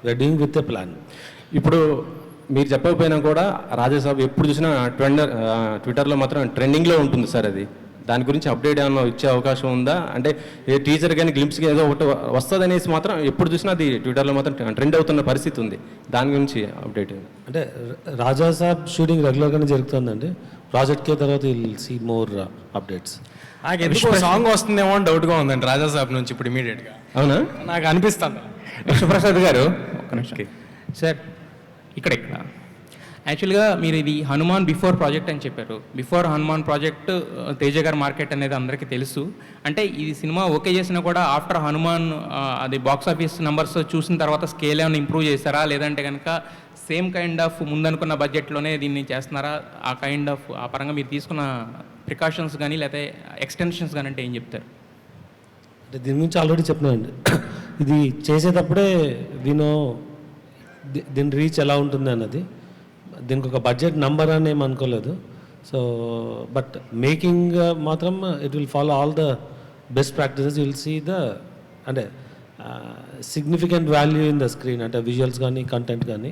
We are doing with a plan. ఇప్పుడు మీరు చెప్పకపోయినా కూడా రాజాసాబ్ ఎప్పుడు చూసినా ట్విట్టర్లో మాత్రం ట్రెండింగ్లో ఉంటుంది సార్. అది దాని గురించి అప్డేట్ ఏమన్నా ఇచ్చే అవకాశం ఉందా? అంటే ఏ టీచర్ కానీ గ్లింప్స్కి ఏదో ఒకటి వస్తుంది అనేసి మాత్రం ఎప్పుడు చూసినా అది ట్విట్టర్లో మాత్రం ట్రెండ్ అవుతున్న పరిస్థితి ఉంది. దాని గురించి అప్డేట్ అంటే రాజా సాబ్ షూటింగ్ రెగ్యులర్గానే జరుగుతుందండి. ప్రాజెక్ట్కే తర్వాత విల్ సీ మోర్ అప్డేట్స్. నాకు ఎందుకో సాంగ్ వస్తుందేమో అని డౌట్గా ఉందండి రాజా సాబ్ నుంచి ఇప్పుడు ఇమీడియట్గా. అవునా? నాకు అనిపిస్తుంది. విశ్వప్రసాద్ గారు ఒక్క నిమిషం సార్. ఇక్కడ యాక్చువల్గా మీరు ఇది హనుమాన్ బిఫోర్ ప్రాజెక్ట్ అని చెప్పారు. బిఫోర్ హనుమాన్ ప్రాజెక్ట్ తేజ గారి మార్కెట్ అనేది అందరికీ తెలుసు. అంటే ఈ సినిమా ఓకే చేసినా కూడా ఆఫ్టర్ హనుమాన్ అది బాక్స్ ఆఫీస్ నెంబర్స్ చూసిన తర్వాత స్కేల్ ఏమైనా ఇంప్రూవ్ చేశారా, లేదంటే కనుక సేమ్ కైండ్ ఆఫ్ ముందనుకున్న బడ్జెట్లోనే దీన్ని చేస్తున్నారా? ఆ కైండ్ ఆఫ్ ఆ పరంగా మీరు తీసుకున్న ప్రికాషన్స్ కానీ లేకపోతే ఎక్స్టెన్షన్స్ కానీ అంటే ఏం చెప్తారు? అంటే దీని గురించి ఆల్రెడీ చెప్పినానండి. ఇది చేసేటప్పుడే దీని రీచ్ ఎలా ఉంటుంది అన్నది, దీనికి ఒక బడ్జెట్ నంబర్ అని ఏం అనుకోలేదు. సో బట్ మేకింగ్ మాత్రం it will follow all the best practices. Will see the అంటే significant value in the screen, అంటే విజువల్స్ కానీ కంటెంట్ కానీ.